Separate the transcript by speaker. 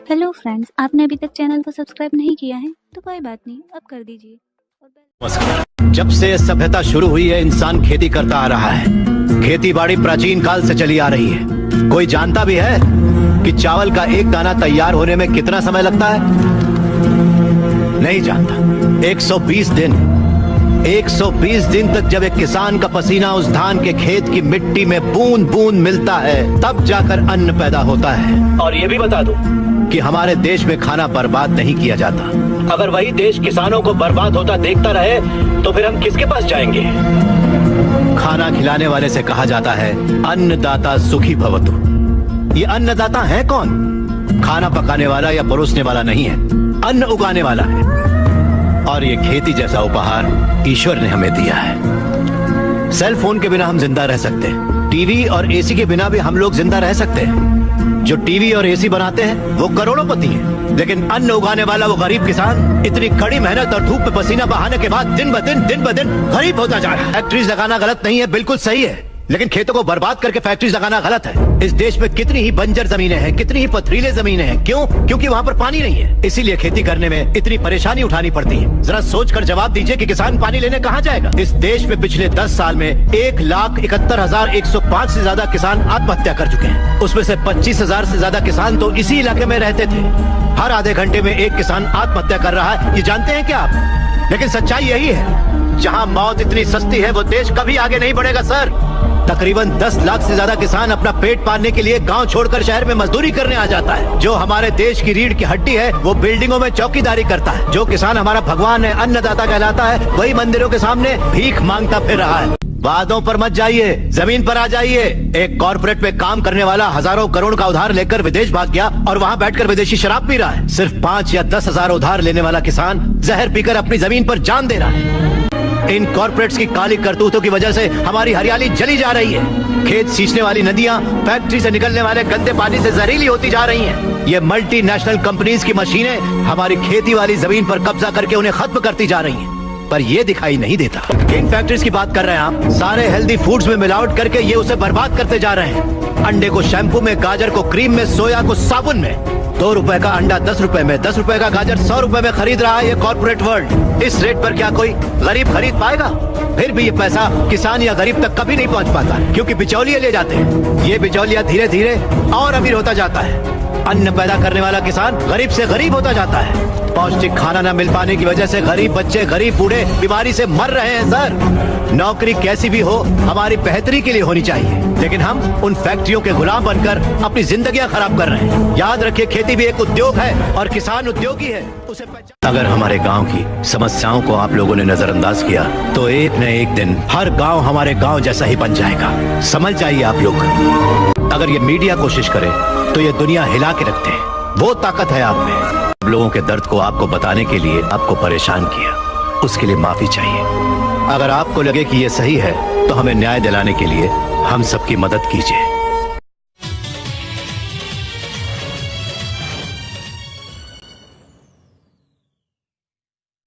Speaker 1: Hello friends, आपने अभी तक चैनल को सब्सक्राइब नहीं किया है तो कोई बात नहीं, अब कर दीजिए।
Speaker 2: नमस्कार। जब से सभ्यता शुरू हुई है इंसान खेती करता आ रहा है। खेती बाड़ी प्राचीन काल से चली आ रही है। कोई जानता भी है कि चावल का एक दाना तैयार होने में कितना समय लगता है? नहीं जानता। 120 दिन तक जब एक किसान का पसीना उस धान के खेत की मिट्टी में बूंद बूंद मिलता है, तब जाकर अन्न पैदा होता है। और ये भी बता दूं कि हमारे देश में खाना बर्बाद नहीं किया जाता। अगर वही देश किसानों को बर्बाद होता देखता रहे तो फिर हम किसके पास जाएंगे? खाना खिलाने वाले से कहा जाता है अन्नदाता सुखी भवतु। ये अन्नदाता है कौन? खाना पकाने वाला या परोसने वाला नहीं है, अन्न उगाने वाला है। और ये खेती जैसा उपहार ईश्वर ने हमें दिया है। सेल फोन के बिना हम जिंदा रह सकते हैं, टीवी और एसी के बिना भी हम लोग जिंदा रह सकते हैं। जो टीवी और एसी बनाते हैं वो करोड़ोंपति हैं, लेकिन अन्न उगाने वाला वो गरीब किसान इतनी कड़ी मेहनत और धूप में पसीना बहाने के बाद दिन ब दिन गरीब होता जा रहा है। फैक्ट्रीज लगाना गलत नहीं है, बिल्कुल सही है, लेकिन खेतों को बर्बाद करके फैक्ट्रीज लगाना गलत है। इस देश में कितनी ही बंजर जमीनें हैं, कितनी ही पथरीले जमीनें हैं। क्यों? क्योंकि वहाँ पर पानी नहीं है, इसीलिए खेती करने में इतनी परेशानी उठानी पड़ती है। जरा सोच कर जवाब दीजिए कि किसान पानी लेने कहाँ जाएगा? इस देश में पिछले 10 साल में 1,71,105 से ज्यादा किसान आत्महत्या कर चुके हैं। उसमें से 25,000 से ज्यादा किसान तो इसी इलाके में रहते थे। हर आधे घंटे में एक किसान आत्महत्या कर रहा है, ये जानते हैं क्या आप? लेकिन सच्चाई यही है, जहाँ मौत इतनी सस्ती है वो देश कभी आगे नहीं बढ़ेगा सर। तकरीबन 10 लाख से ज्यादा किसान अपना पेट पालने के लिए गांव छोड़कर शहर में मजदूरी करने आ जाता है। जो हमारे देश की रीढ़ की हड्डी है वो बिल्डिंगों में चौकीदारी करता है। जो किसान हमारा भगवान है, अन्नदाता कहलाता है, वही मंदिरों के सामने भीख मांगता फिर रहा है। वादों पर मत जाइए, जमीन पर आ जाइए। एक कॉर्पोरेट में काम करने वाला हजारों करोड़ का उधार लेकर विदेश भाग गया और वहाँ बैठकर विदेशी शराब पी रहा है। सिर्फ 5 या 10 हजार उधार लेने वाला किसान जहर पीकर अपनी जमीन पर जान दे रहा है। इन कॉर्पोरेट्स की काली करतूतों की वजह से हमारी हरियाली जली जा रही है। खेत सींचने वाली नदियां फैक्ट्री से निकलने वाले गंदे पानी से जहरीली होती जा रही हैं। ये मल्टीनेशनल कंपनीज की मशीनें हमारी खेती वाली जमीन पर कब्जा करके उन्हें खत्म करती जा रही हैं। पर ये दिखाई नहीं देता। किन फैक्ट्रीज की बात कर रहे हैं आप? सारे हेल्दी फूड्स में मिलावट करके ये उसे बर्बाद करते जा रहे हैं। अंडे को शैम्पू में, गाजर को क्रीम में, सोया को साबुन में। 2 रुपए का अंडा 10 रुपए में, 10 रुपए का गाजर 100 रुपए में खरीद रहा है ये कॉर्पोरेट वर्ल्ड। इस रेट पर क्या कोई गरीब खरीद पाएगा? फिर भी ये पैसा किसान या गरीब तक कभी नहीं पहुंच पाता, क्योंकि बिचौलिए ले जाते हैं। ये बिचौलिया धीरे धीरे और अमीर होता जाता है। अन्न पैदा करने वाला किसान गरीब से गरीब होता जाता है। पौष्टिक खाना न मिल पाने की वजह से गरीब बच्चे, गरीब बूढ़े बीमारी से मर रहे हैं सर। नौकरी कैसी भी हो हमारी बेहतरी के लिए होनी चाहिए, लेकिन हम उन फैक्ट्रियों के गुलाम बनकर अपनी जिंदगियां खराब कर रहे हैं। याद रखिए, खेती भी एक उद्योग है और किसान उद्योगी है, उसे अगर हमारे गांव की समस्याओं को आप लोगों ने नजरअंदाज किया तो एक न एक दिन हर गांव हमारे गांव जैसा ही बन जाएगा। समझ जाइए आप लोग। अगर ये मीडिया कोशिश करे तो ये दुनिया हिला के रखते हैं। वो ताकत है आप में। लोगों के दर्द को आपको बताने के लिए आपको परेशान किया, उसके लिए माफी चाहिए। अगर आपको लगे कि ये सही है तो हमें न्याय दिलाने के लिए हम सबकी मदद कीजिए।